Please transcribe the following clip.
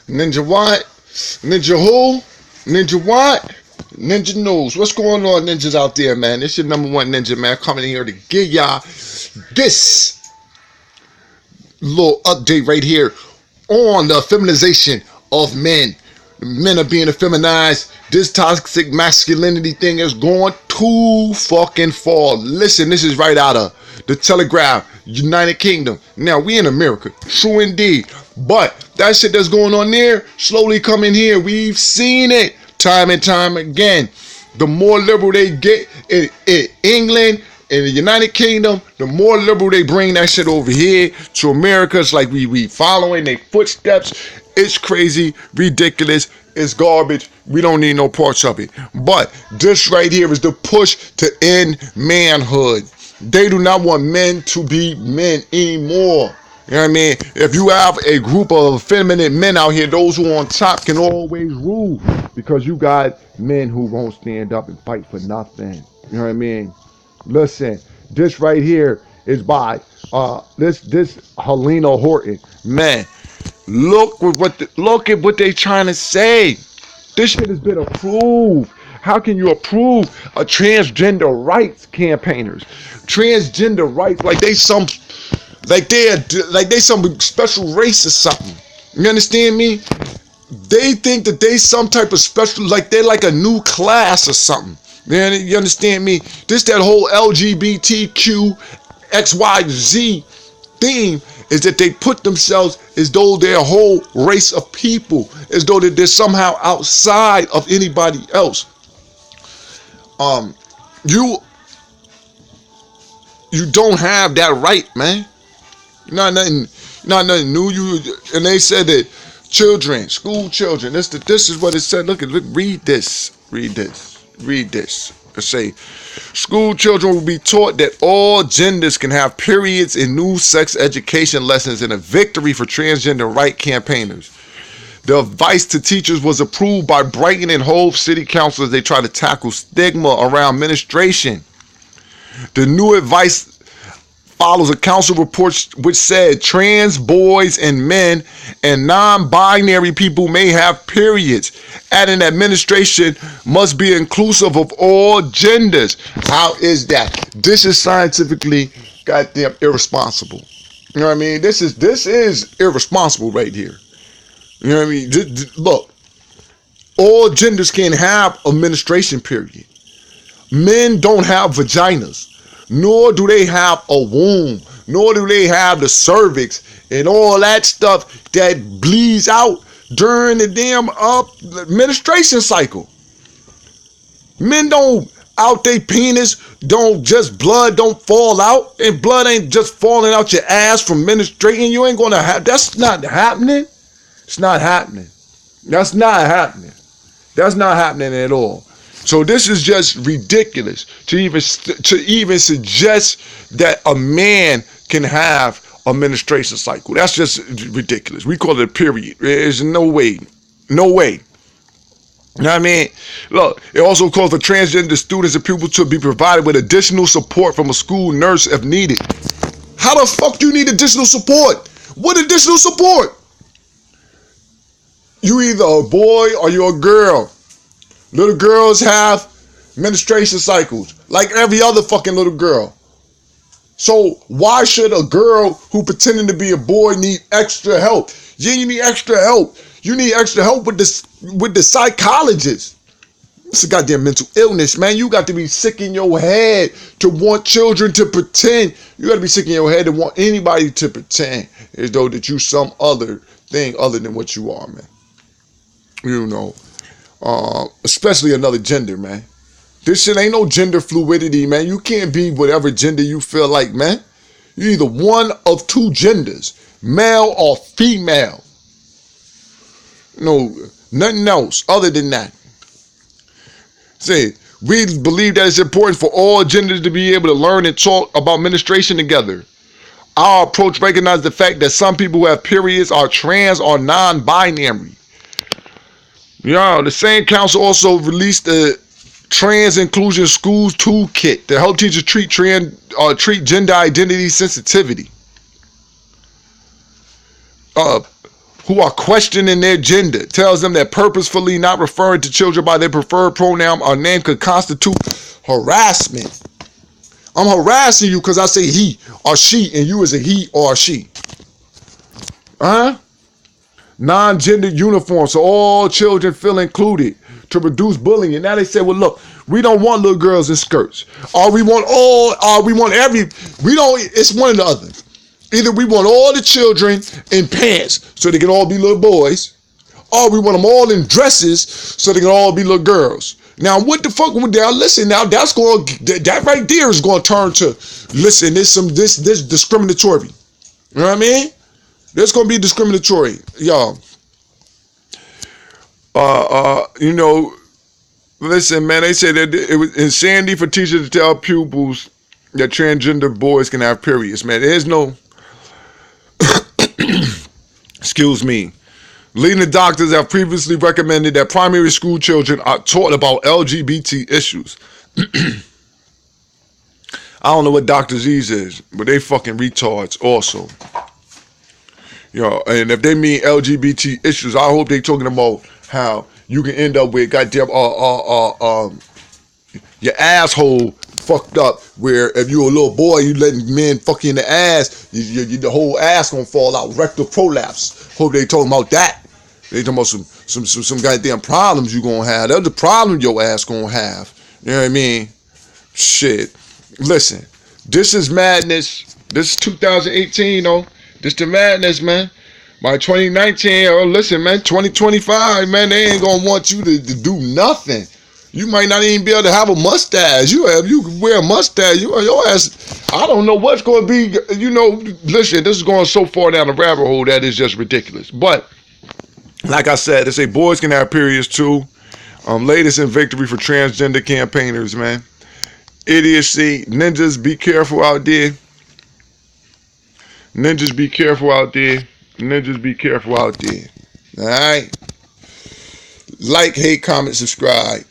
Ninja what? Ninja who? Ninja what? Ninja News. What's going on, ninjas out there, man? It's your number one ninja, man, coming in here to give y'all this little update right here on the feminization of men. Men are being effeminized. This toxic masculinity thing is going too fucking far. Listen, this is right out of the Telegraph, United Kingdom. Now, we in America, true indeed. But that shit that's going on there, slowly coming here. We've seen it time and time again. The more liberal they get in England, in the United Kingdom, the more liberal they bring that shit over here to America. It's like we following their footsteps. It's crazy, ridiculous, it's garbage. We don't need no parts of it. But this right here is the push to end manhood. They do not want men to be men anymore. You know what I mean? If you have a group of effeminate men out here, those who are on top can always rule, because you got men who won't stand up and fight for nothing. You know what I mean? Listen, this right here is by this Helena Horton. Man, look at what they trying to say. This shit has been approved. How can you approve a transgender rights campaigners? Transgender rights like they some special race or something. You understand me? They think that they some type of special, like they're like a new class or something. Man, you understand me? This that whole LGBTQ XYZ theme is that they put themselves as though they're a whole race of people, as though that they're somehow outside of anybody else. You don't have that right, man. Not nothing new. And they said that children, school children. This is what it said. Look, read this. It say, school children will be taught that all genders can have periods in new sex education lessons, and a victory for transgender right campaigners. The advice to teachers was approved by Brighton and Hove city council as they try to tackle stigma around menstruation. The new advice follows a council report which said trans boys and men and non-binary people may have periods, adding that menstruation must be inclusive of all genders. How is that? This is scientifically goddamn irresponsible. You know what I mean? This is irresponsible right here. You know what I mean? Look, all genders can have a menstruation period. Men don't have vaginas, nor do they have a womb, nor do they have the cervix and all that stuff that bleeds out during the damn menstruation cycle. Men don't out their penis, blood don't fall out, and blood ain't just falling out your ass from menstruating. You ain't gonna have, that's not happening. It's not happening. That's not happening. That's not happening at all. So this is just ridiculous to even suggest that a man can have a menstruation cycle. That's just ridiculous. We call it a period. There's no way. No way. You know what I mean? Look, it also calls for transgender students and pupils to be provided with additional support from a school nurse if needed. How the fuck do you need additional support? What additional support? You either a boy or you're a girl. Little girls have menstruation cycles like every other fucking little girl. So why should a girl who pretending to be a boy need extra help? Yeah, you need extra help. You need extra help with the psychologist. It's a goddamn mental illness, man. You got to be sick in your head to want children to pretend. You got to be sick in your head to want anybody to pretend as though that you some other thing other than what you are, man. You know, especially another gender, man. This shit ain't no gender fluidity, man. You can't be whatever gender you feel like, man. You're either one of two genders, male or female. No, nothing else other than that. Say, we believe that it's important for all genders to be able to learn and talk about menstruation together. Our approach recognizes the fact that some people who have periods are trans or non-binary. Yeah, the same council also released the Trans Inclusion Schools Toolkit to help teachers treat gender identity sensitivity. who are questioning their gender. Tells them that purposefully not referring to children by their preferred pronoun or name could constitute harassment. I'm harassing you because I say he or she and you is a he or a she. Non-gender uniform, so all children feel included to reduce bullying. And now they say, well, look, we don't want little girls in skirts. Or we want it's one or the other. Either we want all the children in pants so they can all be little boys, or we want them all in dresses so they can all be little girls. Now, what the fuck would that? Listen, now that right there is going to turn to, listen, this discriminatory. You know what I mean? There's going to be discriminatory, y'all. Listen, man, they say that it was insanity for teachers to tell pupils that transgender boys can have periods, man. There's no, excuse me. Leading doctors have previously recommended that primary school children are taught about LGBT issues. I don't know what Dr. Z's is, but they fucking retards also. Yo, and if they mean LGBT issues, I hope they talking about how you can end up with goddamn your asshole fucked up, where if you're a little boy, you letting men fuck you in the ass, the whole ass gonna fall out, rectal prolapse. Hope they talking about that. They talking about some goddamn problems you gonna have. That's the problem your ass gonna have. You know what I mean? Shit. Listen, this is madness. This is 2018, though. This the madness, man. By 2019, oh, listen, man, 2025, man, they ain't gonna want you to do nothing. You might not even be able to have a mustache. You wear a mustache, your ass, I don't know what's gonna be, listen, this is going so far down the rabbit hole that is just ridiculous. But, like I said, they say boys can have periods too. Latest in victory for transgender campaigners, man. Idiocy. Ninjas, be careful out there. Ninjas, be careful out there. Ninjas, be careful out there. All right. Like, hate, comment, subscribe.